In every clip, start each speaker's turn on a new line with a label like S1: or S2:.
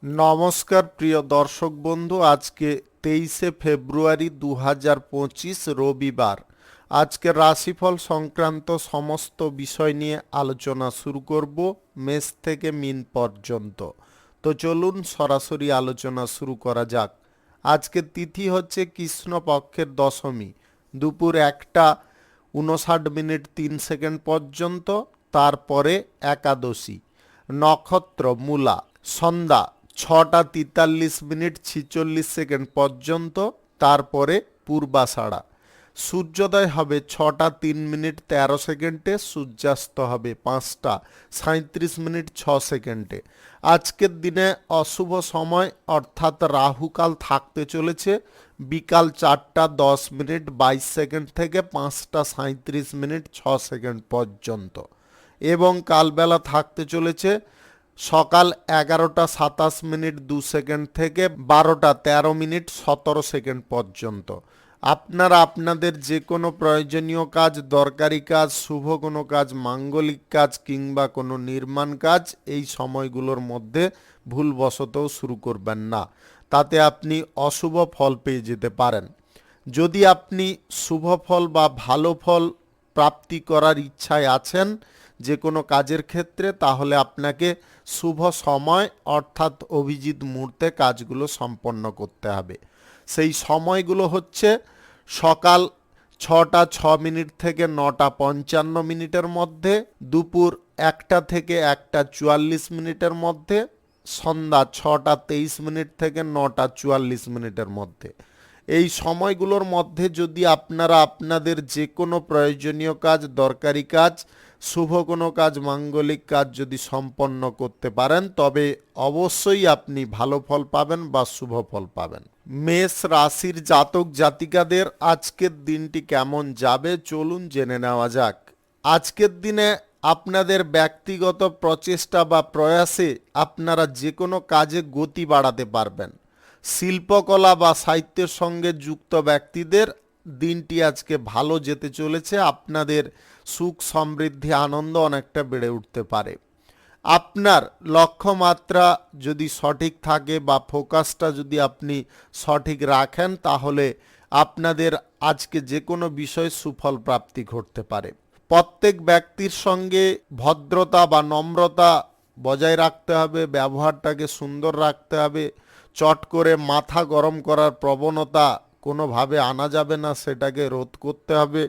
S1: নমস্কার প্রিয় দর্শক বন্ধু, আজকে 23শে ফেব্রুয়ারি 2025 রবিবার। আজকের রাশিফল সংক্রান্ত সমস্ত বিষয় নিয়ে আলোচনা শুরু করব মেষ থেকে মিন পর্যন্ত। তো চলুন সরাসরি আলোচনা শুরু করা যাক। আজকের তিথি হচ্ছে কৃষ্ণপক্ষের দশমী, দুপুর 1:59:03 পর্যন্ত। তারপরে একাদশী। নক্ষত্র মূলা, সন্ধ্যা 6:43:46 পর্যন্ত। তারপরে পূর্বাষাঢ়া। সূর্যোদয় হবে 6:03:13, সূর্যাস্ত হবে 5:37:06। আজকের দিনে অশুভ সময় অর্থাৎ রাহুকাল থাকতে চলেছে বিকাল 4:10:22 থেকে 5:37:06 পর্যন্ত, এবং কালবেলা থাকতে চলেছে সকাল 11:27:02 থেকে 12:13:17 পর্যন্ত। আপনারা আপনাদের যে কোনো প্রয়োজনীয় কাজ, দরকারি কাজ, শুভ কোনো কাজ, মাঙ্গলিক কাজ কিংবা কোনো নির্মাণ কাজ এই সময়গুলোর মধ্যে ভুলবশতও শুরু করবেন না, তাতে আপনি অশুভ ফল পেয়ে যেতে পারেন। যদি আপনি শুভ ফল বা ভালো ফল প্রাপ্তি করার ইচ্ছায় আছেন যে কোনো কাজের ক্ষেত্রে, তাহলে আপনাকে শুভ সময় অর্থাৎ অভিজিৎ মুহূর্তে কাজগুলো সম্পন্ন করতে হবে। সেই সময়গুলো হচ্ছে সকাল 6:06 থেকে 9:55 মধ্যে, দুপুর 1টা থেকে 1:44 মধ্যে, সন্ধ্যা 6:23 থেকে 9:44 মধ্যে। এই সময়গুলোর মধ্যে যদি আপনারা আপনাদের যে কোনো প্রয়োজনীয় কাজ, দরকারি কাজ, শুভ কোনো কাজ, মাঙ্গলিক কাজ যদি সম্পন্ন করতে পারেন, তবে অবশ্যই আপনি ভালো ফল পাবেন বা শুভ ফল পাবেন। মেষ রাশির জাতক জাতিকাদের আজকের দিনটি কেমন যাবে চলুন জেনে নেওয়া যাক। আজকের দিনে আপনাদের ব্যক্তিগত প্রচেষ্টা বা প্রয়াসে আপনারা যে কোনো কাজে গতি বাড়াতে পারবেন। শিল্পকলা বা সাহিত্যের সঙ্গে যুক্ত ব্যক্তিদের দিনটি আজকে ভালো যেতে চলেছে। আপনাদের সুখ সমৃদ্ধি আনন্দ অনেকটা বেড়ে উঠতে পারে। আপনার লক্ষ্যমাত্রা যদি সঠিক থাকে বা ফোকাসটা যদি আপনি সঠিক রাখেন, তাহলে আপনাদের আজকে যে কোনো বিষয়ে সুফল প্রাপ্তি ঘটতে পারে। প্রত্যেক ব্যক্তির সঙ্গে ভদ্রতা বা নম্রতা বজায় রাখতে হবে, ব্যবহারটাকে সুন্দর রাখতে হবে। চট করে মাথা গরম করার প্রবণতা কোনোভাবে আনা যাবে না, সেটাকে রোধ করতে হবে।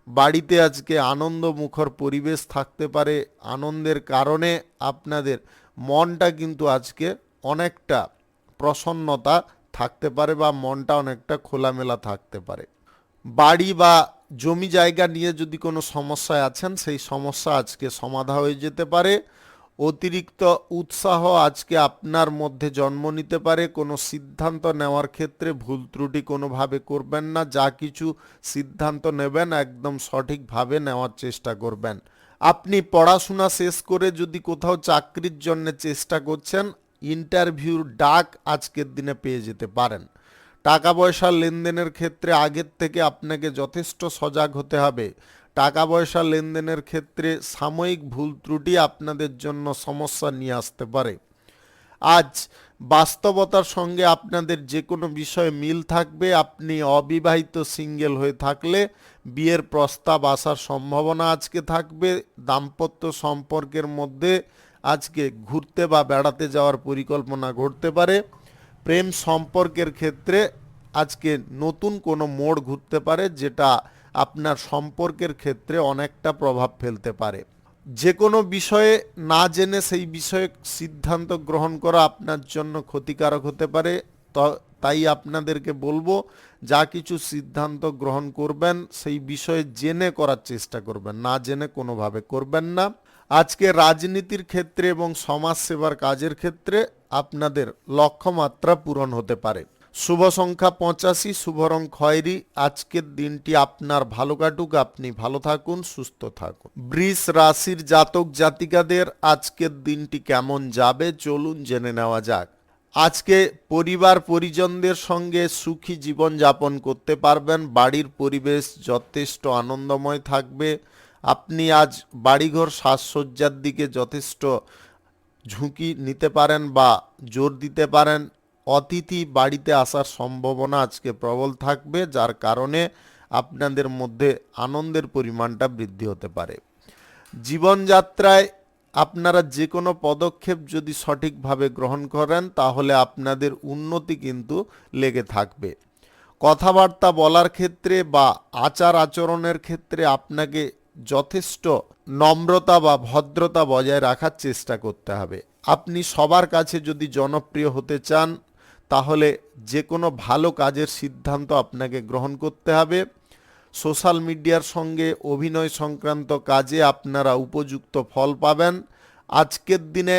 S1: বাড়িতে আজকে আনন্দমুখর পরিবেশ থাকতে পারে। আনন্দের কারণে আপনাদের মনটা কিন্তু আজকে অনেকটা প্রসন্নতা থাকতে পারে বা মনটা অনেকটা খোলামেলা থাকতে পারে। বাড়ি বা জমি জায়গা নিয়ে যদি কোনো সমস্যায় আছেন, সেই সমস্যা আজকে সমাধা হয়ে যেতে পারে। অতিরিক্ত উৎসাহ আজকে আপনার মধ্যে জন্ম নিতে পারে। কোনো সিদ্ধান্ত নেওয়ার ক্ষেত্রে ভুল ত্রুটি কোনোভাবে করবেন না। যা কিছু সিদ্ধান্ত নেবেন একদম সঠিকভাবে নেওয়ার চেষ্টা করবেন। আপনি পড়াশোনা শেষ করে যদি কোথাও চাকরির জন্য চেষ্টা করছেন, ইন্টারভিউর ডাক আজকের দিনে পেয়ে যেতে পারেন। টাকা পয়সার লেনদেনের ক্ষেত্রে আগের থেকে আপনাকে যথেষ্ট সজাগ হতে হবে। টাকা পয়সা লেনদেনের ক্ষেত্রে সাময়িক ভুল ত্রুটি আপনাদের জন্য সমস্যা নিয়ে আসতে পারে। আজ বাস্তবতার সঙ্গে আপনাদের যে কোনো বিষয়ে মিল থাকবে। আপনি অবিবাহিত সিঙ্গেল হয়ে থাকলে বিয়ের প্রস্তাব আসার সম্ভাবনা আজকে থাকবে। দাম্পত্য সম্পর্কের মধ্যে আজকে ঘুরতে বা বেড়াতে যাওয়ার পরিকল্পনা ঘটতে পারে। প্রেম সম্পর্কের ক্ষেত্রে আজকে নতুন কোনো মোড় ঘুরতে পারে, যেটা আপনার সম্পর্কের ক্ষেত্রে অনেকটা প্রভাব ফেলতে পারে। যে কোনো বিষয়ে না জেনে সেই বিষয়ে সিদ্ধান্ত গ্রহণ করা আপনার জন্য ক্ষতিকারক হতে পারে। তাই আপনাদেরকে বলবো, যা কিছু সিদ্ধান্ত গ্রহণ করবেন সেই বিষয়ে জেনে করার চেষ্টা করবেন, না জেনে কোনোভাবে করবেন না। আজকে রাজনীতির ক্ষেত্রে এবং সমাজ সেবার কাজের ক্ষেত্রে আপনাদের লক্ষ্যমাত্রা পূরণ হতে পারে। শুভ সংখ্যা 85, শুভ রং খয়েরি। আজকের দিনটি আপনার ভালো কাটুক, আপনি ভালো থাকুন, সুস্থ থাকুন। বৃষ রাশির জাতক জাতিকাদের আজকের দিনটি কেমন যাবে চলুন জেনে নেওয়া যাক। আজকে পরিবার পরিজনদের সঙ্গে সুখী জীবন যাপন করতে পারবেন। বাড়ির পরিবেশ যথেষ্ট আনন্দময় থাকবে। আপনি আজ বাড়িঘর সাজসজ্জার দিকে যথেষ্ট ঝুঁকি নিতে পারেন বা জোর দিতে পারেন। অতিথি বাড়িতে আসার সম্ভাবনা আজকে প্রবল থাকবে, যার কারণে আপনাদের মধ্যে আনন্দের পরিমাণটা বৃদ্ধি হতে পারে। জীবনযাত্রায় আপনারা যে কোনো পদক্ষেপ যদি সঠিকভাবে গ্রহণ করেন তাহলে আপনাদের উন্নতি কিন্তু লেগে থাকবে। কথাবার্তা বলার ক্ষেত্রে বা আচার আচরণের ক্ষেত্রে আপনাকে যথেষ্ট নম্রতা বা ভদ্রতা বজায় রাখার চেষ্টা করতে হবে। আপনি সবার কাছে যদি জনপ্রিয় হতে চান তাহলে যে কোনো ভালো কাজের সিদ্ধান্ত আপনাকে গ্রহণ করতে হবে। সোশ্যাল মিডিয়ার সঙ্গে অভিনয় সংক্রান্ত কাজে আপনারা উপযুক্ত ফল পাবেন। আজকের দিনে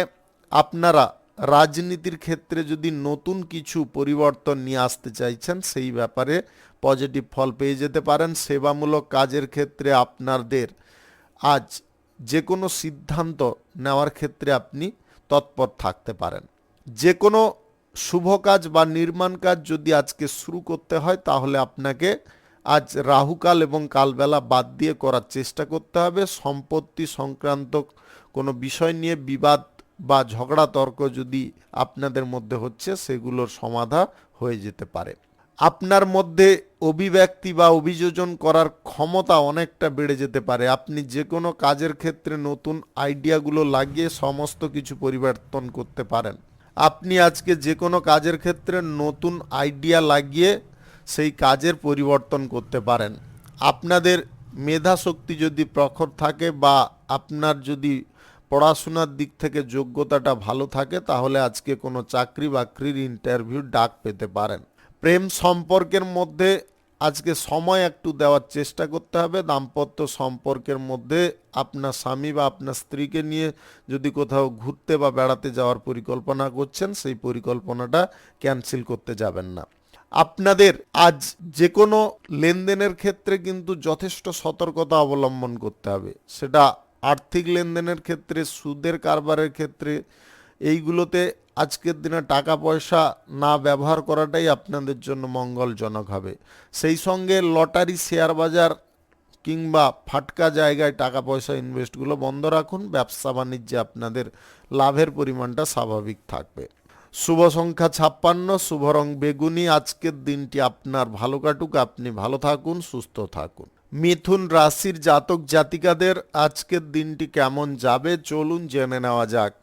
S1: আপনারা রাজনীতির ক্ষেত্রে যদি নতুন কিছু পরিবর্তন নিয়ে আসতে চাইছেন সেই ব্যাপারে পজিটিভ ফল পেয়ে যেতে পারেন। সেবামূলক কাজের ক্ষেত্রে আপনাদের আজ যে কোনো সিদ্ধান্ত নেওয়ার ক্ষেত্রে আপনি তৎপর থাকতে পারেন। যে কোনো শুভ কাজ বা নির্মাণ কাজ যদি আজকে শুরু করতে হয় তাহলে আপনাকে আজ রাহুকাল এবং কালবেলা বাদ দিয়ে করার চেষ্টা করতে হবে। সম্পত্তি সংক্রান্ত কোনো বিষয় নিয়ে বিবাদ বা ঝগড়া তর্ক যদি আপনাদের মধ্যে হচ্ছে সেগুলোর সমাধা হয়ে যেতে পারে। আপনার মধ্যে অভিব্যক্তি বা অভিযোজন করার ক্ষমতা অনেকটা বেড়ে যেতে পারে। আপনি যে কোনো কাজের ক্ষেত্রে নতুন আইডিয়াগুলো লাগিয়ে সমস্ত কিছু পরিবর্তন করতে পারেন। আপনি আজকে যে কোনো কাজের ক্ষেত্রে নতুন আইডিয়া লাগিয়ে সেই কাজের পরিবর্তন করতে পারেন। আপনাদের মেধা শক্তি যদি প্রখর থাকে বা আপনার যদি পড়াশোনার দিক থেকে যোগ্যতাটা ভালো থাকে তাহলে আজকে কোনো চাকরি বাকরির ইন্টারভিউ ডাক পেতে পারেন। প্রেম সম্পর্কের মধ্যে আজকে সময় একটু দেওয়ার চেষ্টা করতে হবে। দাম্পত্য সম্পর্কের মধ্যে আপনার স্বামী বা আপনার স্ত্রীকে নিয়ে যদি কোথাও ঘুরতে বা বেড়াতে যাওয়ার পরিকল্পনা করছেন সেই পরিকল্পনাটা ক্যান্সেল করতে যাবেন না। আপনাদের আজ যে কোনো লেনদেনের ক্ষেত্রে কিন্তু যথেষ্ট সতর্কতা অবলম্বন করতে হবে। সেটা আর্থিক লেনদেনের ক্ষেত্রে, সুদের কারবারের ক্ষেত্রে, এইগুলোতে আজকের দিনে টাকা পয়সা না ব্যবহার করাটাই আপনাদের জন্য মঙ্গলজনক হবে। সেই সঙ্গে লটারি, শেয়ার বাজার কিংবা ফাটকা জায়গায় টাকা পয়সা ইনভেস্টগুলো বন্ধ রাখুন। ব্যবসা বাণিজ্যে আপনাদের লাভের পরিমাণটা স্বাভাবিক থাকবে। শুভ সংখ্যা 56, শুভ রং বেগুনি। আজকের দিনটি আপনার ভালো কাটুক, আপনি ভালো থাকুন, সুস্থ থাকুন। মিথুন রাশির জাতক জাতিকাদের আজকের দিনটি কেমন যাবে চলুন জেনে নেওয়া যাক।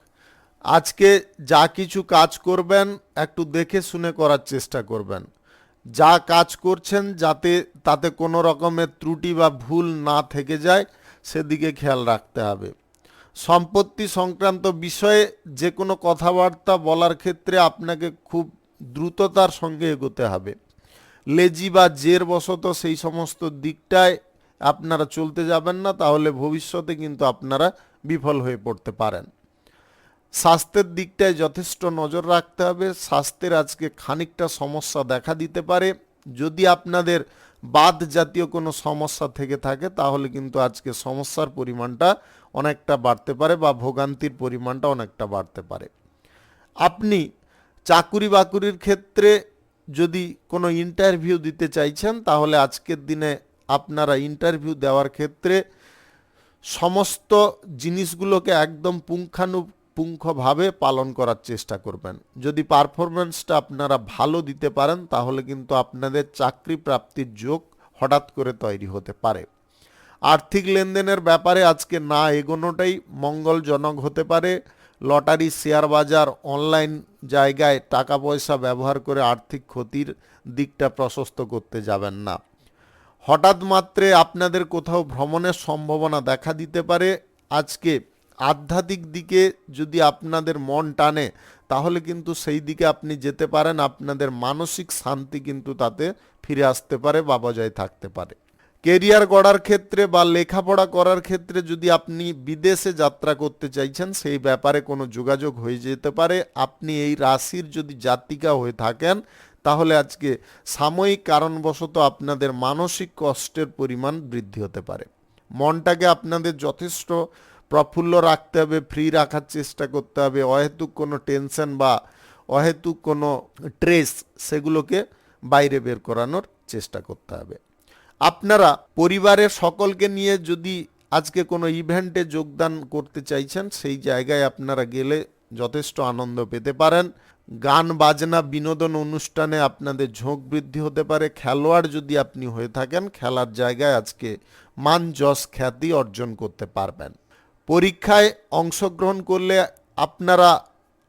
S1: আজকে যা কিছু কাজ করবেন একটু দেখে শুনে করার চেষ্টা করবেন। যা কাজ করছেন যাতে তাতে কোনো রকমের ত্রুটি বা ভুল না থেকে যায় সেদিকে খেয়াল রাখতে হবে। সম্পত্তি সংক্রান্ত বিষয়ে যে কোনো কথাবার্তা বলার ক্ষেত্রে আপনাকে খুব দ্রুততার সঙ্গে এগোতে হবে। লেজি বা জের বশত সেই সমস্ত দিকটায় আপনারা চলতে যাবেন না, তাহলে ভবিষ্যতে কিন্তু আপনারা বিফল হয়ে পড়তে পারেন। স্বাস্থ্যের দিকটায় যথেষ্ট নজর রাখতে হবে। স্বাস্থ্যের আজকে খানিকটা সমস্যা দেখা দিতে পারে। যদি আপনাদের বাত জাতীয় কোনো সমস্যা থেকে থাকে তাহলে কিন্তু আজকে সমস্যার পরিমাণটা অনেকটা বাড়তে পারে বা ভোগান্তির পরিমাণটা অনেকটা বাড়তে পারে। আপনি চাকুরি বাকুরির ক্ষেত্রে যদি কোনো ইন্টারভিউ দিতে চাইছেন তাহলে আজকের দিনে আপনারা ইন্টারভিউ দেওয়ার ক্ষেত্রে সমস্ত জিনিসগুলোকে একদম পুঙ্খানুপুঙ্খভাবে পালন করার চেষ্টা করবেন। যদি পারফরমেন্সটা আপনারা ভালো দিতে পারেন তাহলে কিন্তু আপনাদের চাকরি প্রাপ্তির যোগ হঠাৎ করে তৈরি হতে পারে। আর্থিক লেনদেনের ব্যাপারে আজকে না এগোনোটাই মঙ্গলজনক হতে পারে। লটারি, শেয়ার বাজার, অনলাইন জায়গায় টাকা পয়সা ব্যবহার করে আর্থিক ক্ষতির দিকটা প্রশস্ত করতে যাবেন না। হঠাৎ মাত্রে আপনাদের কোথাও ভ্রমণের সম্ভাবনা দেখা দিতে পারে। আজকে আধ্যাত্মিক দিকে যদি আপনাদের মন টানে তাহলে কিন্তু সেই দিকে আপনি যেতে পারেন। আপনাদের মানসিক শান্তি কিন্তু তাতে ফিরে আসতে পারে বা বজায় থাকতে পারে। কেরিয়ার গড়ার ক্ষেত্রে বা লেখাপড়া করার ক্ষেত্রে যদি আপনি বিদেশে যাত্রা করতে চাইছেন সেই ব্যাপারে কোনো যোগাযোগ হয়ে যেতে পারে। আপনি এই রাশির যদি জাতিকা হয়ে থাকেন তাহলে আজকে সাময়িক কারণবশত আপনাদের মানসিক কষ্টের পরিমাণ বৃদ্ধি হতে পারে। মনটাকে আপনাদের যথেষ্ট প্রফুল্ল রাখতে হবে, ফ্রি রাখার চেষ্টা করতে হবে। অহেতুক কোনো টেনশন বা অহেতুক কোনো স্ট্রেস সেগুলোকে বাইরে বের করানোর চেষ্টা করতে হবে। আপনারা পরিবারের সকলকে নিয়ে যদি আজকে কোনো ইভেন্টে যোগদান করতে চাইছেন সেই জায়গায় আপনারা গেলে যথেষ্ট আনন্দ পেতে পারেন। গান বাজনা বিনোদন অনুষ্ঠানে আপনাদের ঝোঁক বৃদ্ধি হতে পারে। খেলোয়াড় যদি আপনি হয়ে থাকেন, খেলার জায়গায় আজকে মান যশ খ্যাতি অর্জন করতে পারবেন। পরীক্ষায় অংশগ্রহণ করলে আপনারা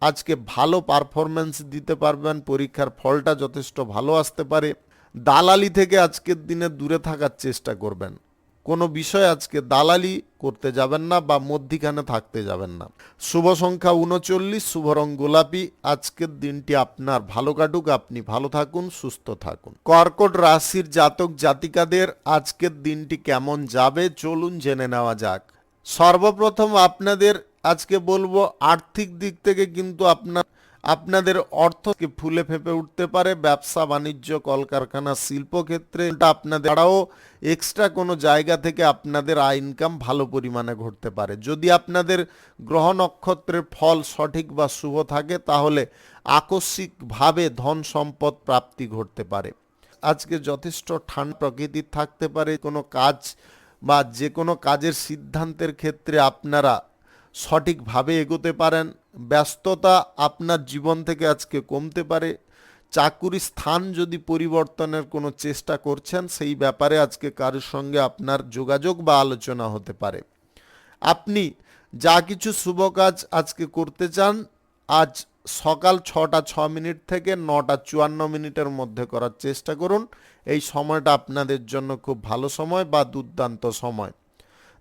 S1: আজকে ভালো পারফরম্যান্স দিতে পারবেন, পরীক্ষার ফলটা যথেষ্ট ভালো আসতে পারে। দালালি থেকে আজকের দিনে দূরে থাকার চেষ্টা করবেন। কোনো বিষয় আজকে দালালি করতে যাবেন না বা মধ্যিখানে থাকতে যাবেন না। শুভ সংখ্যা 39, শুভ রং গোলাপি। আজকের দিনটি আপনার ভালো কাটুক, আপনি ভালো থাকুন, সুস্থ থাকুন। কর্কট রাশির জাতক জাতিকাদের আজকের দিনটি কেমন যাবে চলুন জেনে নেওয়া যাক। সর্বপ্রথম আপনাদের আজকে বলবো, আর্থিক দিক থেকে কিন্তু আপনাদের অর্থকে ফুলে ফেঁপে উঠতে পারে। ব্যবসা বাণিজ্য, কলকারখানা, শিল্পক্ষেত্রে আপনাদের ছাড়াও এক্সট্রা কোনো জায়গা থেকে আপনাদের আয় ইনকাম ভালো পরিমাণে ঘটতে পারে। যদি আপনাদের গ্রহ নক্ষত্রের ফল সঠিক বা শুভ থাকে তাহলে আকস্মিকভাবে ধন সম্পদ প্রাপ্তি ঘটতে পারে। আজকে যথেষ্ট ঠান্ডা প্রকৃতির থাকতে পারে। কোনো কাজ বা যে কোনো কাজের সিদ্ধান্তের ক্ষেত্রে আপনারা সঠিকভাবে এগোতে পারেন। ব্যস্ততা আপনার জীবন থেকে আজকে কমতে পারে। চাকুরি স্থান যদি পরিবর্তনের কোনো চেষ্টা করছেন, সেই ব্যাপারে আজকে কারোর সঙ্গে আপনার যোগাযোগ বা আলোচনা হতে পারে। আপনি যা কিছু শুভ কাজ আজকে করতে চান, আজ সকাল 6টা 6 মিনিট থেকে 9টা 54 মিনিটের মধ্যে করার চেষ্টা করুন। এই সময়টা আপনাদের জন্য খুব ভালো সময় বা দুর্দান্ত সময়।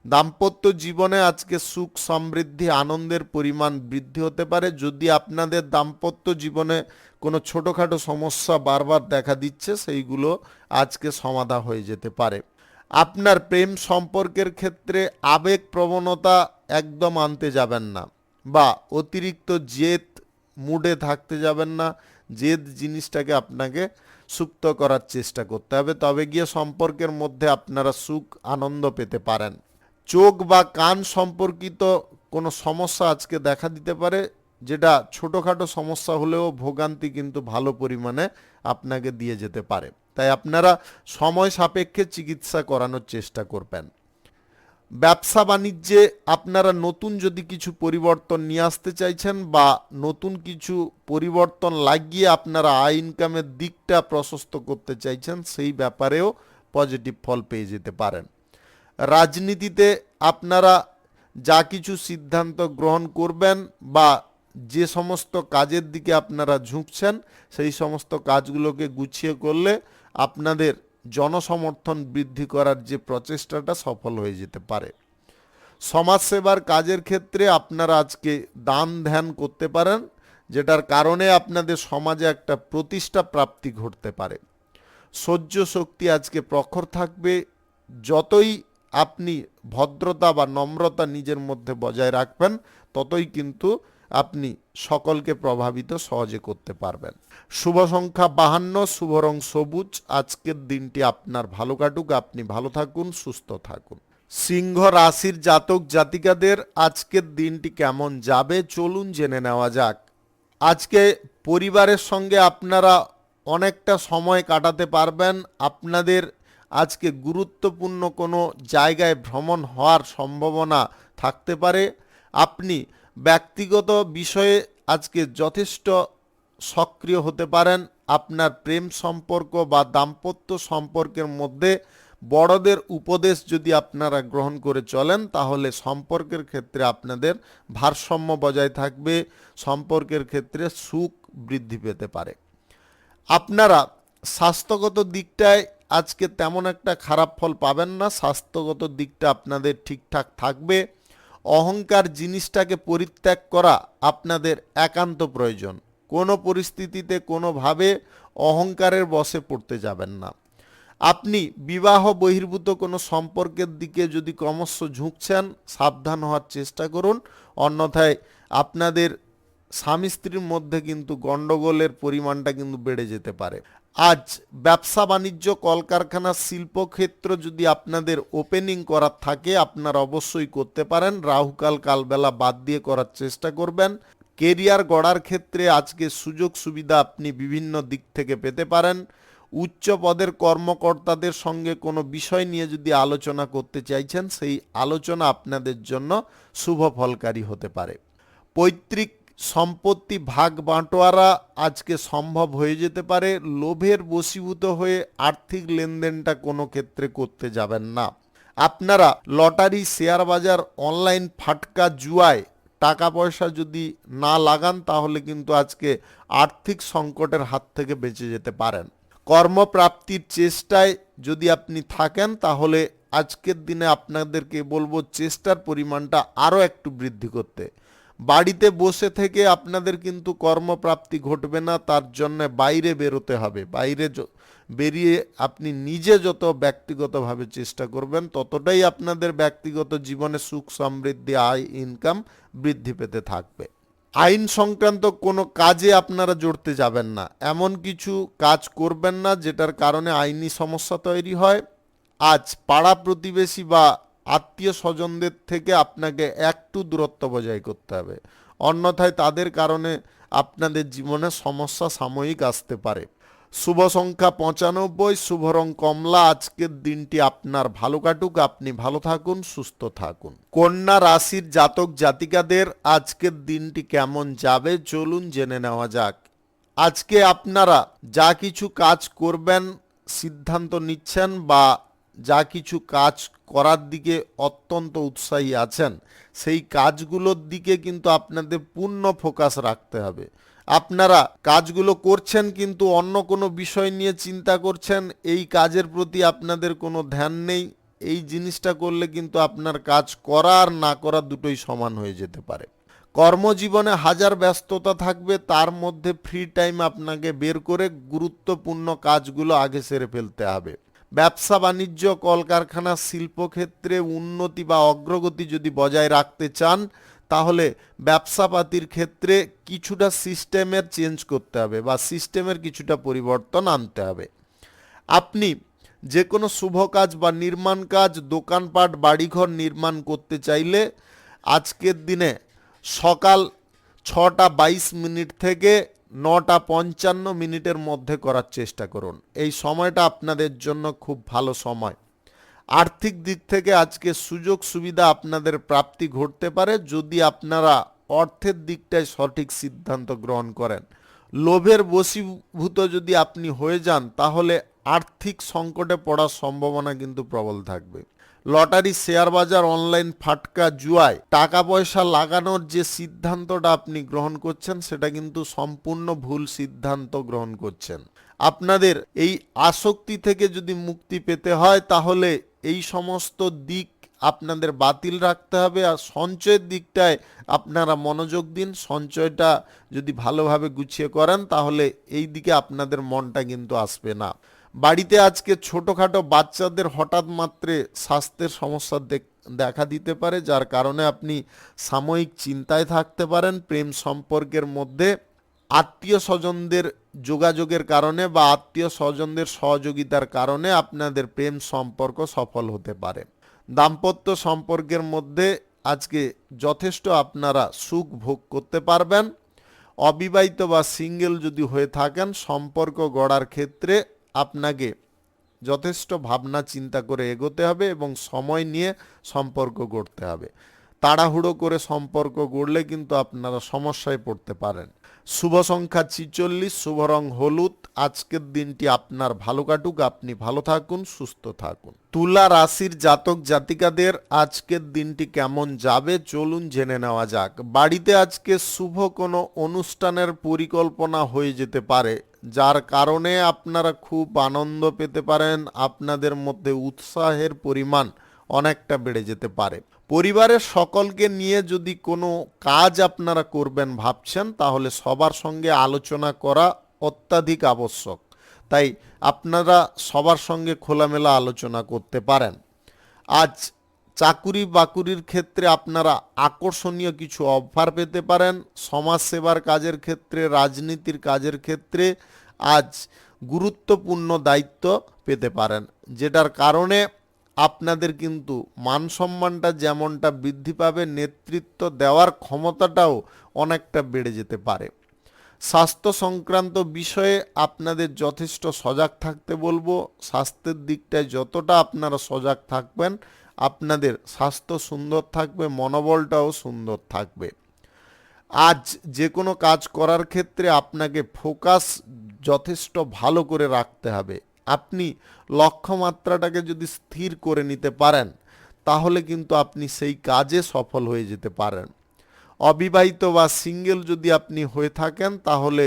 S1: দাম্পত্য জীবনে আজকে সুখ সমৃদ্ধি আনন্দের পরিমাণ বৃদ্ধি হতে পারে। যদি আপনাদের দাম্পত্য জীবনে কোনো ছোটোখাটো সমস্যা বারবার দেখা দিচ্ছে, সেইগুলো আজকে সমাধা হয়ে যেতে পারে। আপনার প্রেম সম্পর্কের ক্ষেত্রে আবেগ প্রবণতা একদম আনতে যাবেন না বা অতিরিক্ত জেদ মুডে থাকতে যাবেন না। জেদ জিনিসটাকে আপনাকে সুপ্ত করার চেষ্টা করতে হবে, তবে গিয়ে সম্পর্কের মধ্যে আপনারা সুখ আনন্দ পেতে পারেন। চোখ বা কান সম্পর্কিত কোনো সমস্যা আজকে দেখা দিতে পারে, যেটা ছোটোখাটো সমস্যা হলেও ভোগান্তি কিন্তু ভালো পরিমাণে আপনাকে দিয়ে যেতে পারে। তাই আপনারা সময় সাপেক্ষে চিকিৎসা করানোর চেষ্টা করবেন। ব্যবসা বাণিজ্যে আপনারা নতুন যদি কিছু পরিবর্তন নিয়ে আসতে চাইছেন বা নতুন কিছু পরিবর্তন লাগিয়ে আপনারা আয় ইনকামের দিকটা প্রশস্ত করতে চাইছেন, সেই ব্যাপারেও পজিটিভ ফল পেয়ে যেতে পারেন। রাজনীতিতে আপনারা যা কিছু সিদ্ধান্ত গ্রহণ করবেন বা যে সমস্ত কাজের দিকে আপনারা ঝুঁকছেন, সেই সমস্ত কাজগুলোকে গুছিয়ে করলে আপনাদের জনসমর্থন বৃদ্ধি করার যে প্রচেষ্টাটা সফল হয়ে যেতে পারে। সমাজসেবার কাজের ক্ষেত্রে আপনারা আজকে দান ধ্যান করতে পারেন, যেটার কারণে আপনাদের সমাজে একটা প্রতিষ্ঠা প্রাপ্তি ঘটতে পারে। সহ্য শক্তি আজকে প্রখর থাকবে। যতই আপনি ভদ্রতা বা নম্রতা নিজের মধ্যে বজায় রাখবেন, ততই কিন্তু আপনি সকলকে প্রভাবিত সহজে করতে পারবেন। শুভ সংখ্যা 52, শুভ রং সবুজ। আজকের দিনটি আপনার ভালো কাটুক, আপনি ভালো থাকুন, সুস্থ থাকুন। সিংহ রাশির জাতক জাতিকাদের আজকের দিনটি কেমন যাবে চলুন জেনে নেওয়া যাক। আজকে পরিবারের সঙ্গে আপনারা অনেকটা সময় কাটাতে পারবেন। আপনাদের আজকে গুরুত্বপূর্ণ কোনো জায়গায় ভ্রমণ হওয়ার সম্ভাবনা থাকতে পারে। আপনি ব্যক্তিগত বিষয়ে আজকে যথেষ্ট সক্রিয় হতে পারেন। আপনার প্রেম সম্পর্ক বা দাম্পত্য সম্পর্কের মধ্যে বড়দের উপদেশ যদি আপনারা গ্রহণ করে চলেন, তাহলে সম্পর্কের ক্ষেত্রে আপনাদের ভারসাম্য বজায় থাকবে। সম্পর্কের ক্ষেত্রে সুখ বৃদ্ধি পেতে পারে। আপনারা স্বাস্থ্যগত দিকটায় আজকে তেমন একটা খারাপ ফল পাবেন না। স্বাস্থ্যগত দিকটা আপনাদের ঠিকঠাক থাকবে। অহংকার জিনিসটাকে পরিত্যাগ করা আপনাদের একান্ত প্রয়োজন। কোনো পরিস্থিতিতে কোনোভাবে অহংকারের বশে পড়তে যাবেন না। আপনি বিবাহ বহির্ভূত কোনো সম্পর্কের দিকে যদি ক্রমশ ঝুঁকছেন, সাবধান হওয়ার চেষ্টা করুন, অন্যথায় আপনাদের স্বামী স্ত্রীর মধ্যে কিন্তু গণ্ডগোলের পরিমাণটা কিন্তু বেড়ে যেতে পারে। আজ ব্যবসা বাণিজ্য, কলকারখানা, শিল্পক্ষেত্র যদি আপনাদের ওপেনিং করার থাকে, আপনারা অবশ্যই করতে পারেন। রাহুকাল কালবেলা বাদ দিয়ে করার চেষ্টা করবেন। কেরিয়ার গড়ার ক্ষেত্রে আজকে সুযোগ সুবিধা আপনি বিভিন্ন দিক থেকে পেতে পারেন। উচ্চ পদের কর্মকর্তাদের সঙ্গে কোনো বিষয় নিয়ে যদি আলোচনা করতে চাইছেন, সেই আলোচনা আপনাদের জন্য শুভ ফলকারী হতে পারে। পৈতৃক সম্পত্তি ভাগ বাঁটোয়ারা আজকে সম্ভব হয়ে যেতে পারে। লোভের বশীভূত হয়ে আর্থিক লেনদেনটা কোনো ক্ষেত্রে করতে যাবেন না। আপনারা লটারি, শেয়ার বাজার, অনলাইন ফাটকা, জুয়ায় টাকা পয়সা যদি না লাগান তাহলে কিন্তু আজকে আর্থিক সংকটের হাত থেকে বেঁচে যেতে পারেন। কর্মপ্রাপ্তির চেষ্টায় যদি আপনি থাকেন তাহলে আজকের দিনে আপনাদেরকে বলবো চেষ্টার পরিমাণটা আরও একটু বৃদ্ধি করতে। বাড়িতে বসে থেকে আপনাদের কিন্তু কর্মপ্রাপ্তি ঘটবে না, তার জন্য বাইরে বেরোতে হবে। বাইরে বেরিয়ে আপনি নিজে যত ব্যক্তিগতভাবে চেষ্টা করবেন ততটাই আপনাদের ব্যক্তিগত জীবনে সুখ সমৃদ্ধি, আয়, ইনকাম বৃদ্ধি পেতে থাকবে। আইন সংক্রান্ত কোনো কাজে আপনারা জড়তে যাবেন না, এমন কিছু কাজ করবেন না যেটার কারণে আইনি সমস্যা তৈরি হয়। আজ পাড়া প্রতিবেশী বা আত্মীয় স্বজনদের থেকে আপনাকে একটু দূরত্ব বজায় করতে হবে, অন্যথায় তাদের কারণে আপনাদের জীবনে সমস্যা সাময়িক আসতে পারে। শুভ সংখ্যা 95, শুভ রং কমলা। আজকের দিনটি আপনার ভালো কাটুক, আপনি ভালো থাকুন, সুস্থ থাকুন। কন্যা রাশির জাতক জাতিকাদের আজকের দিনটি কেমন যাবে চলুন জেনে নেওয়া যাক। আজকে আপনারা যা কিছু কাজ করবেন, সিদ্ধান্ত নিচ্ছেন বা যা কিছু কাজ করার দিকে অত্যন্ত উৎসাহী আছেন, সেই কাজগুলোর দিকে কিন্তু আপনাদের পূর্ণ ফোকাস রাখতে হবে। আপনারা কাজগুলো করছেন কিন্তু অন্য কোনো বিষয় নিয়ে চিন্তা করছেন, এই কাজের প্রতি আপনাদের কোনো ধ্যান নেই। এই জিনিসটা করলে কিন্তু আপনার কাজ করা আর না করা দুটোই সমান হয়ে যেতে পারে। কর্মজীবনে হাজার ব্যস্ততা থাকবে, তার মধ্যে ফ্রি টাইম আপনাকে বের করে গুরুত্বপূর্ণ কাজগুলো আগে সেরে ফেলতে হবে। ব্যবসা বাণিজ্য, কলকারখানা, শিল্পক্ষেত্রে উন্নতি বা অগ্রগতি যদি বজায় রাখতে চান তাহলে ব্যবসাপাতির ক্ষেত্রে কিছুটা সিস্টেমের চেঞ্জ করতে হবে বা সিস্টেমের কিছুটা পরিবর্তন আনতে হবে। আপনি যে কোনো শুভ কাজ বা নির্মাণ কাজ, দোকানপাট, বাড়িঘর নির্মাণ করতে চাইলে আজকের দিনে সকাল 6:22 থেকে 9:55 মধ্যে করার চেষ্টা করুন। এই সময়টা আপনাদের জন্য খুব ভালো সময়। আর্থিক দিক থেকে আজকে সুযোগ সুবিধা আপনাদের প্রাপ্তি ঘটতে পারে যদি আপনারা অর্থের দিকটায় সঠিক সিদ্ধান্ত গ্রহণ করেন। লোভের বশীভূত যদি আপনি হয়ে যান তাহলে আর্থিক সংকটে পড়ার সম্ভাবনা কিন্তু প্রবল থাকবে। লটারি, শেয়ার বাজার, অনলাইন ফাটকা, জুয়ায় টাকা পয়সা লাগানোর যে সিদ্ধান্তটা আপনি গ্রহণ করছেন সেটা কিন্তু সম্পূর্ণ ভুল সিদ্ধান্ত গ্রহণ করছেন। আপনাদের এই আসক্তি থেকে যদি মুক্তি পেতে হয় তাহলে এই সমস্ত দিক আপনাদের বাতিল রাখতে হবে আর সঞ্চয়ের দিকটায় আপনারা মনোযোগ দিন। সঞ্চয়টা যদি ভালোভাবে গুছিয়ে করেন তাহলে এই দিকে আপনাদের মনটা কিন্তু আসবে না। বাড়িতে আজকে ছোটোখাটো বাচ্চাদের হঠাৎ মাত্রে স্বাস্থ্যের সমস্যা দেখা দিতে পারে, যার কারণে আপনি সাময়িক চিন্তায় থাকতে পারেন। প্রেম সম্পর্কের মধ্যে আত্মীয় স্বজনদের যোগাযোগের কারণে বা আত্মীয় স্বজনদের সহযোগিতার কারণে আপনাদের প্রেম সম্পর্ক সফল হতে পারে। দাম্পত্য সম্পর্কের মধ্যে আজকে যথেষ্ট আপনারা সুখ ভোগ করতে পারবেন। অবিবাহিত বা সিঙ্গেল যদি হয়ে থাকেন সম্পর্ক গড়ার ক্ষেত্রে আপনাকে যথেষ্ট ভাবনা চিন্তা করে এগোতে হবে এবং সময় নিয়ে সম্পর্ক গড়তে হবে। তাড়াহুড়ো করে সম্পর্ক গড়লে কিন্তু আপনারা সমস্যায় পড়তে পারেন। শুভ সংখ্যা 46, শুভ রং হলুদ। আজকের দিনটি আপনার ভালো কাটুক, আপনি ভালো থাকুন, সুস্থ থাকুন। তুলা রাশির জাতক জাতিকাদের আজকের দিনটি কেমন যাবে চলুন জেনে নেওয়া যাক। বাড়িতে আজকে শুভ কোনো অনুষ্ঠানের পরিকল্পনা হয়ে যেতে পারে, যার কারণে আপনারা খুব আনন্দ পেতে পারেন। আপনাদের মধ্যে উৎসাহের পরিমাণ অনেকটা বেড়ে যেতে পারে। পরিবারের সকলকে নিয়ে যদি কোনো কাজ আপনারা করবেন ভাবছেন তাহলে সবার সঙ্গে আলোচনা করা অত্যাধিক আবশ্যক, তাই আপনারা সবার সঙ্গে খোলামেলা আলোচনা করতে পারেন। আজ চাকুরি বাকুরির ক্ষেত্রে আপনারা আকর্ষণীয় কিছু অফার পেতে পারেন। সমাজসেবার কাজের ক্ষেত্রে, রাজনীতির কাজের ক্ষেত্রে আজ গুরুত্বপূর্ণ দায়িত্ব পেতে পারেন, যেটার কারণে আপনাদের কিন্তু মান সম্মানটা যেমনটা বৃদ্ধি পাবে, নেতৃত্ব দেওয়ার ক্ষমতাটাও অনেকটা বেড়ে যেতে পারে। স্বাস্থ্য সংক্রান্ত বিষয়ে আপনাদের যথেষ্ট সজাগ থাকতে বলবো। স্বাস্থ্যের দিকটায় যতটা আপনারা সজাগ থাকবেন আপনাদের স্বাস্থ্য সুন্দর থাকবে, মনোবলটাও সুন্দর থাকবে। আজ যে কোনো কাজ করার ক্ষেত্রে আপনাকে ফোকাস যথেষ্ট ভালো করে রাখতে হবে। আপনি লক্ষ্যমাত্রাটাকে যদি স্থির করে নিতে পারেন তাহলে কিন্তু আপনি সেই কাজে সফল হয়ে যেতে পারেন। অবিবাহিত বা সিঙ্গেল যদি আপনি হয়ে থাকেন তাহলে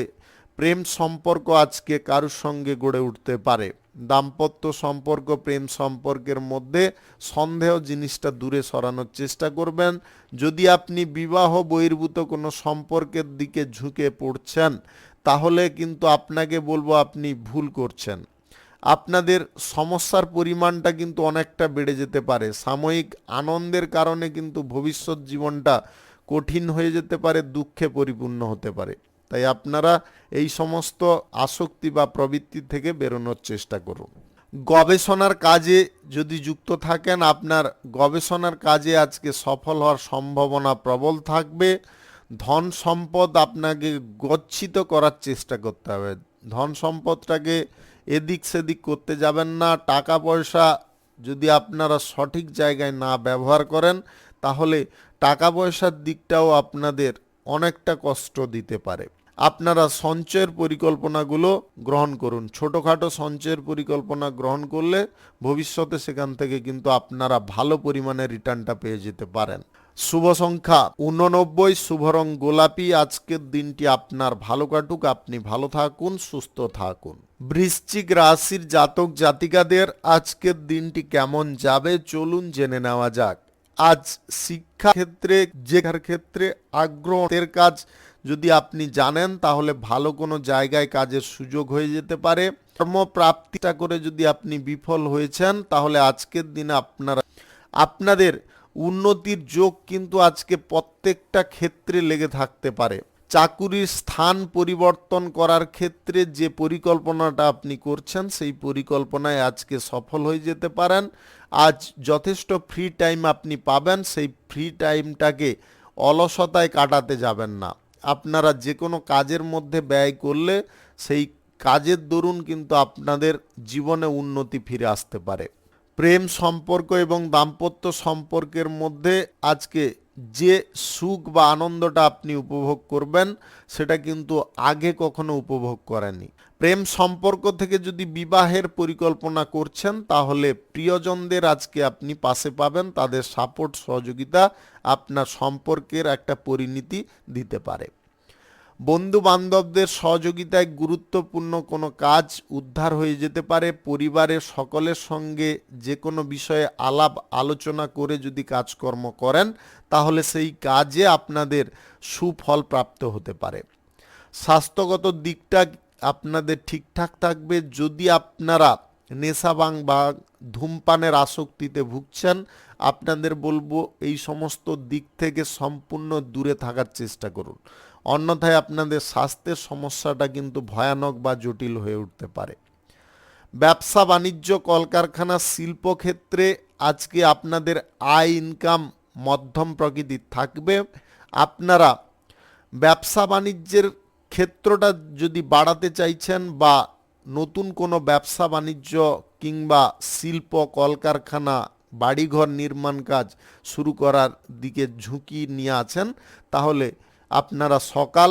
S1: প্রেম সম্পর্ক আজকে কারোর সঙ্গে গড়ে উঠতে পারে। দাম্পত্য সম্পর্ক, প্রেম সম্পর্কের মধ্যে সন্দেহ জিনিসটা দূরে সরানোর চেষ্টা করবেন। যদি আপনি বিবাহ বহির্ভূত কোনো সম্পর্কের দিকে ঝুঁকে পড়ছেন তাহলে কিন্তু আপনাকে বলবো আপনি ভুল করছেন। আপনাদের সমস্যার পরিমাণটা কিন্তু অনেকটা বেড়ে যেতে পারে। সাময়িক আনন্দের কারণে কিন্তু ভবিষ্যৎ জীবনটা কঠিন হয়ে যেতে পারে, দুঃখে পরিপূর্ণ হতে পারে। তাই আপনারা এই সমস্ত আসক্তি বা প্রবৃত্তি থেকে বেরোনোর চেষ্টা করুন। গবেষণার কাজে যদি যুক্ত থাকেন, আপনার গবেষণার কাজে আজকে সফল হওয়ার সম্ভাবনা প্রবল থাকবে। ধন সম্পদ আপনাকে গচ্ছিত করার চেষ্টা করতে হবে। ধন সম্পদটাকে এদিক সেদিক করতে যাবেন না। টাকা পয়সা যদি আপনারা সঠিক জায়গায় না ব্যবহার করেন তাহলে টাকা পয়সার দিকটাও আপনাদের অনেকটা কষ্ট দিতে পারে। আপনারা সঞ্চয়ের পরিকল্পনাগুলো গ্রহণ করুন। ছোটোখাটো সঞ্চয়ের পরিকল্পনা গ্রহণ করলে ভবিষ্যতে সেখান থেকে কিন্তু আপনারা ভালো পরিমাণে রিটার্নটা পেয়ে যেতে পারেন। শুভ সংখ্যা 89, শুভ রং গোলাপি। আজকের দিনটি আপনার ভালো কাটুক, আপনি ভালো থাকুন, সুস্থ থাকুন। বৃশ্চিক রাশির জাতক জাতিকাদের আজকের দিনটি কেমন যাবে চলুন জেনে নেওয়া যাক। আজ শিক্ষা ক্ষেত্রে ক্ষেত্রে আগ্রহের কাজ যদি আপনি জানেন তাহলে ভালো কোনো জায়গায় কাজের সুযোগ হয়ে যেতে পারে। কর্মপ্রাপ্তিটা করে যদি আপনি বিফল হয়েছেন তাহলে আজকের দিনে আপনাদের উন্নতির যোগ কিন্তু আজকে প্রত্যেকটা ক্ষেত্রে লেগে থাকতে পারে। চাকুরির স্থান পরিবর্তন করার ক্ষেত্রে যে পরিকল্পনাটা আপনি করছেন সেই পরিকল্পনায় আজকে সফল হয়ে যেতে পারেন। আজ যথেষ্ট ফ্রি টাইম আপনি পাবেন, সেই ফ্রি টাইমটাকে অলসতায় কাটাতে যাবেন না। আপনারা যে কোনো কাজের মধ্যে ব্যয় করলে সেই কাজের দরুন কিন্তু আপনাদের জীবনে উন্নতি ফিরে আসতে পারে। প্রেম সম্পর্ক এবং দাম্পত্য সম্পর্কের মধ্যে আজকে যে সুখ বা আনন্দটা আপনি উপভোগ করবেন সেটা কিন্তু আগে কখনো উপভোগ করেননি। প্রেম সম্পর্ক থেকে যদি বিবাহের পরিকল্পনা করছেন তাহলে প্রিয়জনদের আজকে আপনি পাশে পাবেন। তাদের সাপোর্ট সহযোগিতা আপনার সম্পর্কের একটা পরিণতি দিতে পারে। বন্ধু বান্ধবদের সহযোগিতায় গুরুত্বপূর্ণ কোনো কাজ উদ্ধার হয়ে যেতে পারে। পরিবারের সকলের সঙ্গে যে কোনো বিষয়ে আলাপ আলোচনা করে যদি কাজকর্ম করেন তাহলে সেই কাজে আপনাদের সুফল প্রাপ্ত হতে পারে। স্বাস্থ্যগত দিকটা আপনাদের ঠিকঠাক থাকবে। যদি আপনারা নেশাভাং বা ধূমপানের আসক্তিতে ভুগছেন আপনাদের বলবো এই সমস্ত দিক থেকে সম্পূর্ণ দূরে থাকার চেষ্টা করুন, অন্যথায় আপনাদের স্বাস্থ্যের সমস্যাটা কিন্তু ভয়ানক বা জটিল হয়ে উঠতে পারে। ব্যবসা বাণিজ্য, কলকারখানা, শিল্পক্ষেত্রে আজকে আপনাদের আয় ইনকাম মধ্যম প্রকৃতির থাকবে। আপনারা ব্যবসা বাণিজ্যের ক্ষেত্রটা যদি বাড়াতে চাইছেন বা নতুন কোনো ব্যবসা বাণিজ্য কিংবা শিল্প কলকারখানা বাড়িঘর নির্মাণ কাজ শুরু করার দিকে ঝুঁকি নিয়ে আছেন তাহলে আপনারা সকাল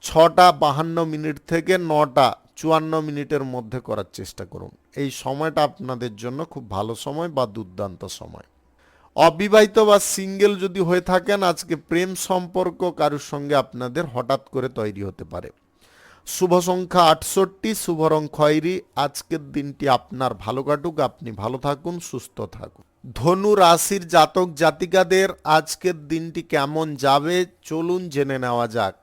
S1: 6:52 থেকে 9:54 মধ্যে করার চেষ্টা করুন। এই সময়টা আপনাদের জন্য খুব ভালো সময় বা দুর্দান্ত সময়। অবিবাহিত বা সিঙ্গেল যদি হয়ে থাকেন আজকে প্রেম সম্পর্ক কারোর সঙ্গে আপনাদের হঠাৎ করে তৈরি হতে পারে। শুভ সংখ্যা 68, শুভ রং খয়েরি। আজকের দিনটি আপনার ভালো কাটুক, আপনি ভালো থাকুন, সুস্থ থাকুন। ধনু রাশির জাতক জাতিকাদের আজকের দিনটি কেমন যাবে চলুন জেনে নেওয়া যাক।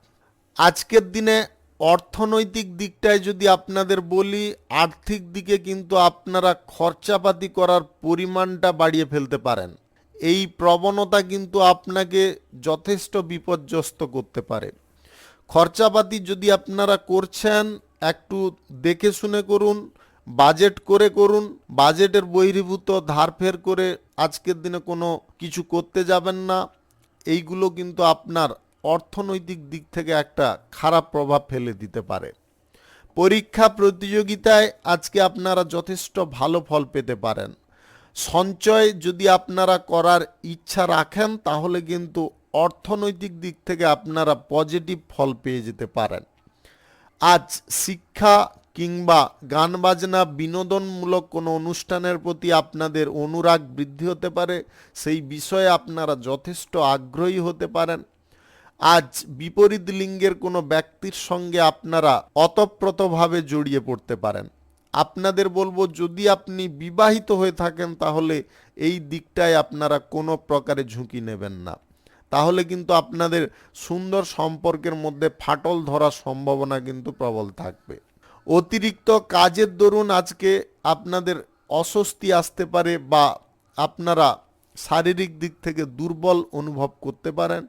S1: আজকের দিনে অর্থনৈতিক দিকটায় যদি আপনাদের বলি, আর্থিক দিকে কিন্তু আপনারা খরচাপাতি করার পরিমাণটা বাড়িয়ে ফেলতে পারেন। এই প্রবণতা কিন্তু আপনাকে যথেষ্ট বিপর্যস্ত করতে পারে। খরচাপাতি যদি আপনারা করছেন একটু দেখে শুনে করুন, বাজেট করে করুন। বাজেটের বহির্ভূত ধারফের করে আজকের দিনে কোনো কিছু করতে যাবেন না। এইগুলো কিন্তু আপনার অর্থনৈতিক দিক থেকে একটা খারাপ প্রভাব ফেলে দিতে পারে। পরীক্ষা প্রতিযোগিতায় আজকে আপনারা যথেষ্ট ভালো ফল পেতে পারেন। সঞ্চয় যদি আপনারা করার ইচ্ছা রাখেন তাহলে কিন্তু অর্থনৈতিক দিক থেকে আপনারা পজিটিভ ফল পেয়ে যেতে পারেন। আজ শিক্ষা কিংবা গান বাজনা বিনোদনমূলক কোনো অনুষ্ঠানের প্রতি আপনাদের অনুরাগ বৃদ্ধি হতে পারে, সেই বিষয়ে আপনারা যথেষ্ট আগ্রহী হতে পারেন। আজ বিপরীত লিঙ্গের কোনো ব্যক্তির সঙ্গে আপনারা ওতপ্রোতভাবে জড়িয়ে পড়তে পারেন। আপনাদের বলবো, যদি আপনি বিবাহিত হয়ে থাকেন তাহলে এই দিকটায় আপনারা কোনো প্রকারে ঝুঁকি নেবেন না, তাহলে কিন্তু আপনাদের সুন্দর সম্পর্কের মধ্যে ফাটল ধরার সম্ভাবনা কিন্তু প্রবল থাকবে। অতিরিক্ত কাজের দরুন আজকে আপনাদের অস্বস্তি আসতে পারে বা আপনারা শারীরিক দিক থেকে দুর্বল অনুভব করতে পারেন।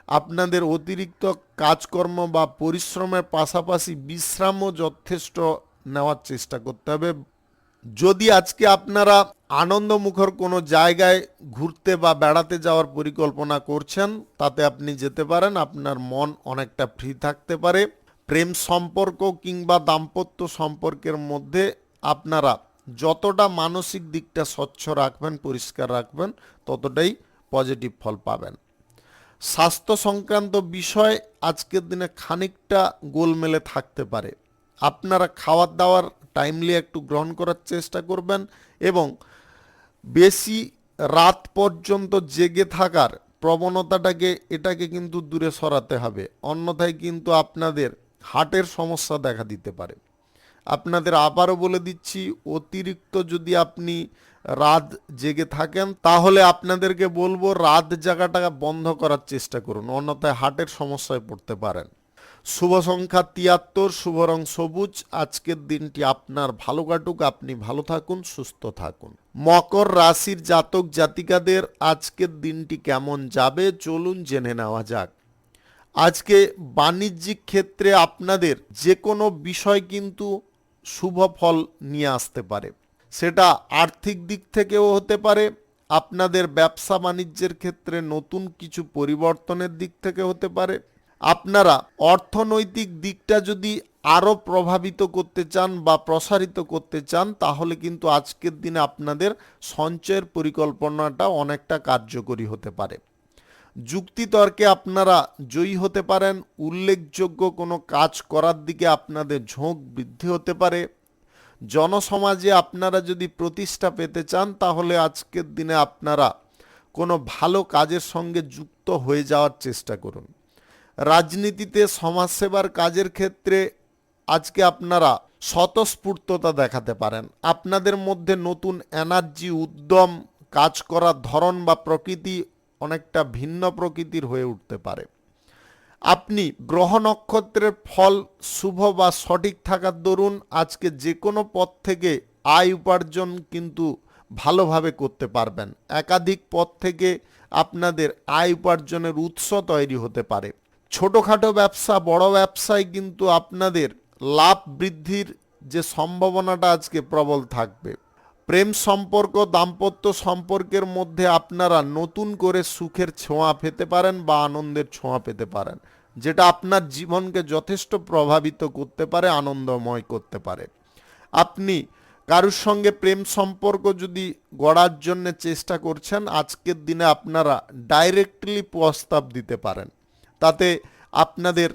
S1: আপনাদের অতিরিক্ত কাজকর্ম বা পরিশ্রমের পাশাপাশি বিশ্রামও যথেষ্ট নেওয়ার চেষ্টা করতে হবে। যদি আজকে আপনারা আনন্দমুখর কোনো জায়গায় ঘুরতে বা বেড়াতে যাওয়ার পরিকল্পনা করছেন, তাতে আপনি যেতে পারেন। আপনার মন অনেকটা ফ্রি থাকতে পারে। প্রেম সম্পর্ক কিংবা দাম্পত্য সম্পর্কের মধ্যে আপনারা যতটা মানসিক দিকটা স্বচ্ছ রাখবেন, পরিষ্কার রাখবেন, ততটাই পজিটিভ ফল পাবেন। স্বাস্থ্য সংক্রান্ত বিষয় আজকের দিনে খানিকটা গোলমেলে থাকতে পারে। আপনারা খাওয়ার দাওয়ার টাইমলি একটু গ্রহণ করার চেষ্টা করবেন এবং বেশি রাত পর্যন্ত জেগে থাকার এটাকে কিন্তু দূরে সরাতে হবে, অন্যথায় কিন্তু আপনাদের হার্টের সমস্যা দেখা দিতে পারে। আপনাদের আবারও বলে দিচ্ছি, অতিরিক্ত যদি আপনি রাত জেগে থাকেন তাহলে আপনাদেরকে বলবো রাত জাগাটা বন্ধ করার চেষ্টা করুন, অন্যথায় হার্টের সমস্যায় পড়তে পারেন। শুভ সংখ্যা 73, শুভ রং সবুজ। আজকের দিনটি আপনার ভালো কাটুক, আপনি ভালো থাকুন, সুস্থ থাকুন। মকর রাশির জাতক জাতিকাদের আজকের দিনটি কেমন যাবে চলুন জেনে নেওয়া যাক। আজকে বাণিজ্যিক ক্ষেত্রে আপনাদের যে কোনো বিষয় কিন্তু শুভ ফল নিয়ে আসতে পারে। সেটা আর্থিক দিক থেকেও হতে পারে, আপনাদের ব্যবসা বাণিজ্যের ক্ষেত্রে নতুন কিছু পরিবর্তনের দিক থেকে হতে পারে। আপনারা অর্থনৈতিক দিকটা যদি আরও প্রভাবিত করতে চান বা প্রসারিত করতে চান, তাহলে কিন্তু আজকের দিনে আপনাদের সঞ্চয়ের পরিকল্পনাটা অনেকটা কার্যকরী হতে পারে। যুক্তিতর্কে আপনারা জয়ী হতে পারেন। উল্লেখযোগ্য কোনো কাজ করার দিকে আপনাদের ঝোঁক বৃদ্ধি হতে পারে। জনসমাজে আপনারা যদি প্রতিষ্ঠা পেতে চান, তাহলে আজকের দিনে আপনারা কোনো ভালো কাজের সঙ্গে যুক্ত হয়ে যাওয়ার চেষ্টা করুন। রাজনীতিতে সমাজসেবার কাজের ক্ষেত্রে আজকে আপনারা স্বতঃস্ফূর্ততা দেখাতে পারেন। আপনাদের মধ্যে নতুন এনার্জি, উদ্যম, কাজ করার ধরন বা প্রকৃতি অনেকটা ভিন্ন প্রকৃতির হয়ে উঠতে পারে। আপনি গ্রহ নক্ষত্রের ফল শুভ বা সঠিক থাকার দরুন আজকে যে কোনো পথ থেকে আয় উপার্জন কিন্তু ভালোভাবে করতে পারবেন। একাধিক পথ থেকে আপনাদের আয় উপার্জনের উৎস তৈরি হতে পারে। ছোটোখাটো ব্যবসা, বড় ব্যবসায় কিন্তু আপনাদের লাভ বৃদ্ধির যে সম্ভাবনাটা আজকে প্রবল থাকবে। প্রেম সম্পর্ক, দাম্পত্য সম্পর্কের মধ্যে আপনারা নতুন করে সুখের ছোঁয়া পেতে পারেন বা আনন্দের ছোঁয়া পেতে পারেন, যেটা আপনার জীবনকে যথেষ্ট প্রভাবিত করতে পারে, আনন্দময় করতে পারে। আপনি কারুর সঙ্গে প্রেম সম্পর্ক যদি গড়ার জন্য চেষ্টা করছেন, আজকের দিনে আপনারা ডাইরেক্টলি প্রস্তাব দিতে পারেন, তাতে আপনাদের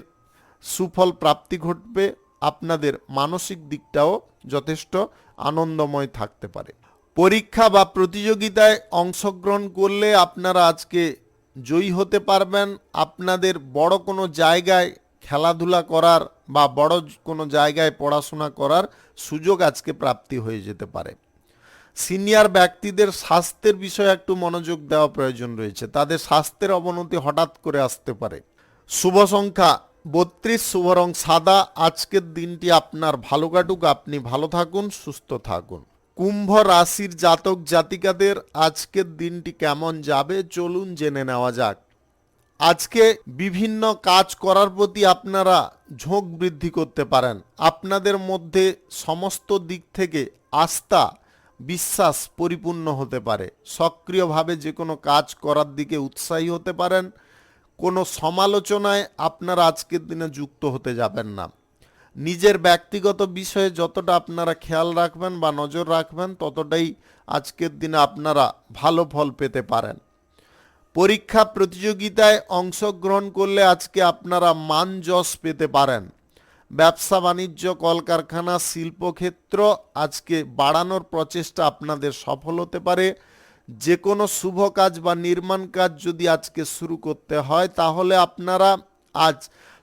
S1: সুফল প্রাপ্তি ঘটবে। আপনাদের মানসিক দিকটাও যথেষ্ট আনন্দময় থাকতে পারে। পরীক্ষা বা প্রতিযোগিতায় অংশগ্রহণ করলে আপনারা আজকে জয়ী হতে পারবেন। আপনাদের বড় কোনো জায়গায় খেলাধুলা করার বা বড় কোনো জায়গায় পড়াশোনা করার সুযোগ আজকে প্রাপ্তি হয়ে যেতে পারে। সিনিয়র ব্যক্তিদের স্বাস্থ্যের বিষয়ে একটু মনোযোগ দেওয়া প্রয়োজন রয়েছে, তাদের স্বাস্থ্যের অবনতি হঠাৎ করে আসতে পারে। শুভ সংখ্যা 32, শুভ রং সাদা। আজকের দিনটি আপনার ভালো কাটুক, আপনি ভালো থাকুন, সুস্থ থাকুন। কুম্ভ রাশির জাতক জাতিকাদের আজকের দিনটি কেমন যাবে চলুন জেনে নেওয়া যাক। আজকে বিভিন্ন কাজ করার প্রতি আপনারা ঝোঁক বৃদ্ধি করতে পারেন। আপনাদের মধ্যে সমস্ত দিক থেকে আস্থা, বিশ্বাস পরিপূর্ণ হতে পারে। সক্রিয়ভাবে যে কোনো কাজ করার দিকে উৎসাহী হতে পারেন। কোনো সমালোচনায় আপনারা আজকের দিনে যুক্ত হতে যাবেন না। নিজের ব্যক্তিগত বিষয়ে যতটা আপনারা খেয়াল রাখবেন বা নজর রাখবেন, ততটাই আজকের দিনে আপনারা ভালো ফল পেতে পারেন। পরীক্ষা প্রতিযোগিতায় অংশগ্রহণ করলে আজকে আপনারা মান যশ পেতে পারেন। ব্যবসা বাণিজ্য, কলকারখানা, শিল্পক্ষেত্র আজকে বাড়ানোর প্রচেষ্টা আপনাদের সফল হতে পারে। যে কোনো শুভ কাজ বা নির্মাণ কাজ যদি আজকে শুরু করতে হয় তাহলে আপনারা আজ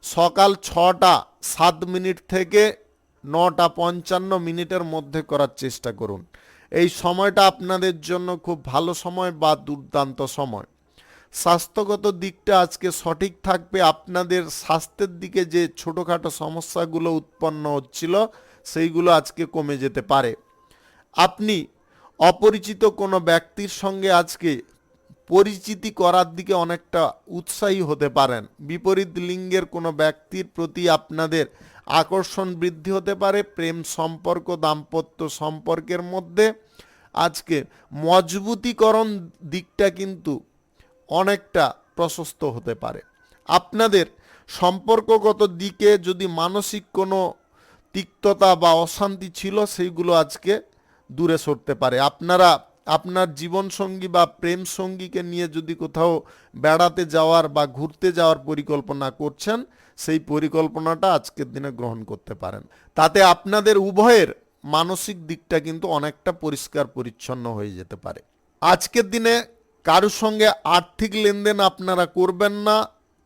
S1: সকাল 6টা 7 মিনিট থেকে 9টা 55 মিনিটের মধ্যে করার চেষ্টা করুন। এই সময়টা আপনাদের জন্য খুব ভালো সময় বা দুর্দান্ত সময়। স্বাস্থ্যগত দিকটা আজকে সঠিক থাকবে। আপনাদের স্বাস্থ্যের দিকে যে ছোটোখাটো সমস্যাগুলো উৎপন্ন হচ্ছিল সেইগুলো আজকে কমে যেতে পারে। আপনি অপরিচিত কোনো ব্যক্তির সঙ্গে আজকে পরিচিতি করার দিকে অনেকটা উৎসাহী হতে পারেন। বিপরীত লিঙ্গের কোনো ব্যক্তির প্রতি আপনাদের আকর্ষণ বৃদ্ধি হতে পারে। প্রেম সম্পর্ক, দাম্পত্য সম্পর্কের মধ্যে আজকে মজবুতিকরণ দিকটা কিন্তু অনেকটা প্রশস্ত হতে পারে। আপনাদের সম্পর্কগত দিকে যদি মানসিক কোনো তিক্ততা বা অশান্তি ছিল সেইগুলো আজকে দূরে সরতে পারে। আপনারা আপনার জীবনসঙ্গী বা প্রেম সঙ্গীকে নিয়ে যদি কোথাও বেড়াতে যাওয়ার বা ঘুরতে যাওয়ার পরিকল্পনা করছেন সেই পরিকল্পনাটা আজকের দিনে গ্রহণ করতে পারেন। তাতে আপনাদের উভয়ের মানসিক দিকটা কিন্তু অনেকটা পরিষ্কার পরিচ্ছন্ন হয়ে যেতে পারে। আজকের দিনে কারুর সঙ্গে আর্থিক লেনদেন আপনারা করবেন না,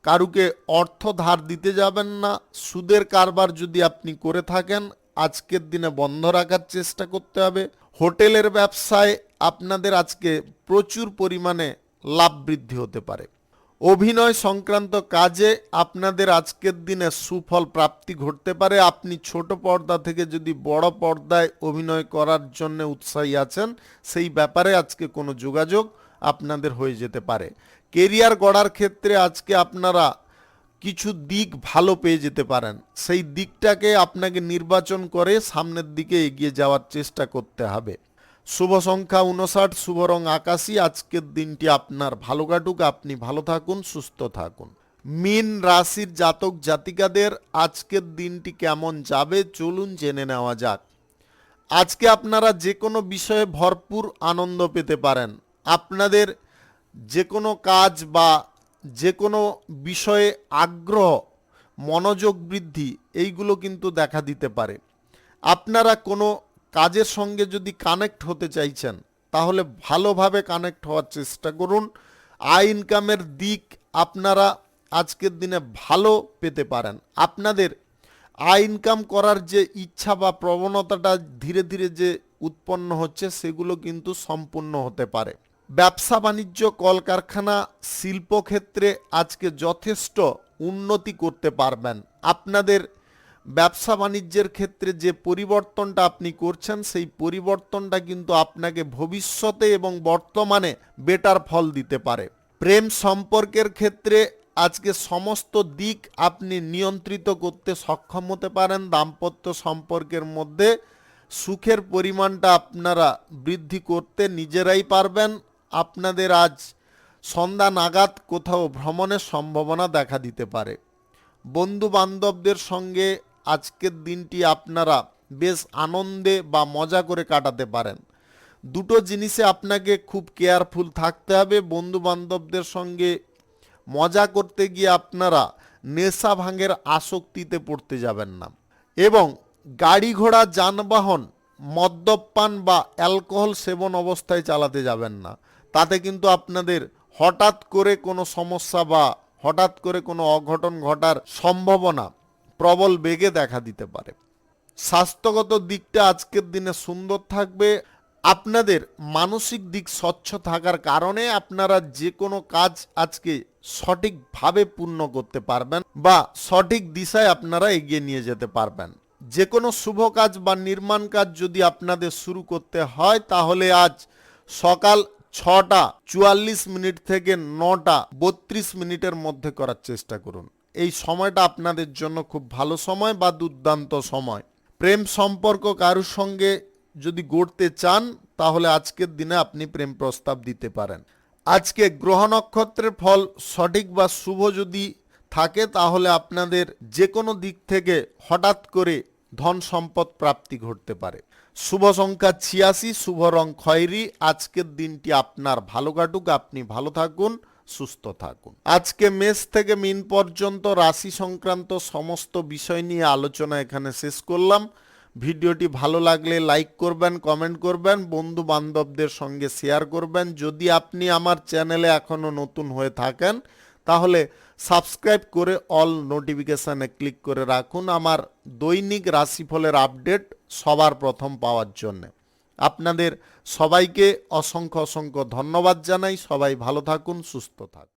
S1: কারুকে অর্থ ধার দিতে যাবেন না। সুদের কারবার যদি আপনি করে থাকেন আজকের দিনে বন্ধ রাখার চেষ্টা করতে হবে। হোটেলের ব্যবসায় আপনাদের আজকে প্রচুর পরিমাণে লাভ বৃদ্ধি হতে পারে। অভিনয় সংক্রান্ত কাজে আপনাদের আজকের দিনে সুফল প্রাপ্তি ঘটতে পারে। আপনি ছোট পর্দা থেকে যদি বড় পর্দায় অভিনয় করার জন্য উৎসাহী আছেন সেই ব্যাপারে আজকে কোনো যোগাযোগ আপনাদের হয়ে যেতে পারে। কেরিয়ার গড়ার ক্ষেত্রে আজকে আপনারা কিছু দিক ভালো পেয়ে যেতে পারেন। সেই দিকটাকে আপনাকে নির্বাচন করে সামনের দিকে এগিয়ে যাওয়ার চেষ্টা করতে হবে। শুভ সংখ্যা 59, শুভ রং আকাশী। আজকের দিনটি আপনার ভালো কাটুক, আপনি ভালো থাকুন, সুস্থ থাকুন। মীন রাশির জাতক জাতিকাদের আজকের দিনটি কেমন যাবে চলুন জেনে নেওয়া যাক। আজকে আপনারা যে কোনো বিষয়ে ভরপুর আনন্দ পেতে পারেন। আপনাদের যে কোনো কাজ বা যে কোনো বিষয়ে আগ্রহ, মনোযোগ বৃদ্ধি এইগুলো কিন্তু দেখা দিতে পারে। আপনারা কোনো কাজের সঙ্গে যদি কানেক্ট হতে চাইছেন তাহলে ভালোভাবে কানেক্ট হওয়ার চেষ্টা করুন। আয় ইনকামের দিক আপনারা আজকের দিনে ভালো পেতে পারেন। আপনাদের আয় ইনকাম করার যে ইচ্ছা বা প্রবণতাটা ধীরে ধীরে যে উৎপন্ন হচ্ছে সেগুলো কিন্তু সম্পূর্ণ হতে পারে। ব্যবসা বাণিজ্য, কলকারখানা, শিল্পক্ষেত্রে আজকে যথেষ্ট উন্নতি করতে পারবেন। আপনাদের ব্যবসা বাণিজ্যের ক্ষেত্রে যে পরিবর্তনটা আপনি করছেন সেই পরিবর্তনটা কিন্তু আপনাকে ভবিষ্যতে এবং বর্তমানে বেটার ফল দিতে পারে। প্রেম সম্পর্কের ক্ষেত্রে আজকে সমস্ত দিক আপনি নিয়ন্ত্রিত করতে সক্ষম হতে পারেন। দাম্পত্য সম্পর্কের মধ্যে সুখের পরিমাণটা আপনারা বৃদ্ধি করতে নিজেরাই পারবেন। আপনাদের আজ সন্ধ্যা নাগাদ কোথাও ভ্রমণের সম্ভাবনা দেখা দিতে পারে। বন্ধু বান্ধবদের সঙ্গে আজকের দিনটি আপনারা বেশ আনন্দে বা মজা করে কাটাতে পারেন। দুটো জিনিসে আপনাকে খুব কেয়ারফুল থাকতে হবে। বন্ধু বান্ধবদের সঙ্গে মজা করতে গিয়ে আপনারা নেশা ভাঙের আসক্তিতে পড়তে যাবেন না এবং গাড়ি ঘোড়া যানবাহন মদ্যপান বা অ্যালকোহল সেবন অবস্থায় চালাতে যাবেন না। তাতে কিন্তু আপনাদের হঠাৎ করে কোনো সমস্যা বা হঠাৎ করে কোনো অঘটন ঘটার সম্ভাবনা প্রবল বেগে দেখা দিতে পারে। স্বাস্থ্যগত দিকটা আজকের দিনে সুন্দর থাকবে। আপনাদের মানসিক দিক স্বচ্ছ থাকার কারণে আপনারা যে কোনো কাজ আজকে সঠিকভাবে পূর্ণ করতে পারবেন বা সঠিক দিশায় আপনারা এগিয়ে নিয়ে যেতে পারবেন। যে কোনো শুভ কাজ বা নির্মাণ কাজ যদি আপনাদের শুরু করতে হয় তাহলে আজ সকাল 6টা 44 মিনিট থেকে 9টা 32 মিনিটের মধ্যে করার চেষ্টা করুন। এই সময়টা আপনাদের জন্য খুব ভালো সময় বা দুর্দান্ত সময়। প্রেম সম্পর্ক কারোর সঙ্গে যদি গড়তে চান তাহলে আজকের দিনে আপনি প্রেম প্রস্তাব দিতে পারেন। আজকে গ্রহ নক্ষত্রের ফল সঠিক বা শুভ যদি থাকে তাহলে আপনাদের যে কোনো দিক থেকে হঠাৎ করে ধন সম্পদ প্রাপ্তি ঘটতে পারে। শুভ সংখ্যা 86, শুভ রং খয়েরি। আজকের দিনটি আপনার ভালো কাটুক, আপনি ভালো থাকুন, সুস্থ থাকুন। আজকে মেষ থেকে মিন পর্যন্ত রাশি সংক্রান্ত সমস্ত বিষয় নিয়ে আলোচনা এখানে শেষ করলাম। ভিডিওটি ভালো লাগলে লাইক করবেন, কমেন্ট করবেন, বন্ধু বান্ধবদের সঙ্গে শেয়ার করবেন। যদি আপনি আমার চ্যানেলে এখনও নতুন হয়ে থাকেন তাহলে সাবস্ক্রাইব করে অল নোটিফিকেশানে ক্লিক করে রাখুন আমার দৈনিক রাশিফলের আপডেট সবার প্রথম পাওয়ার জন্য। আপনাদের সবাইকে অসংখ্য অসংখ্য ধন্যবাদ জানাই। সবাই ভালো থাকুন, সুস্থ থাকুন।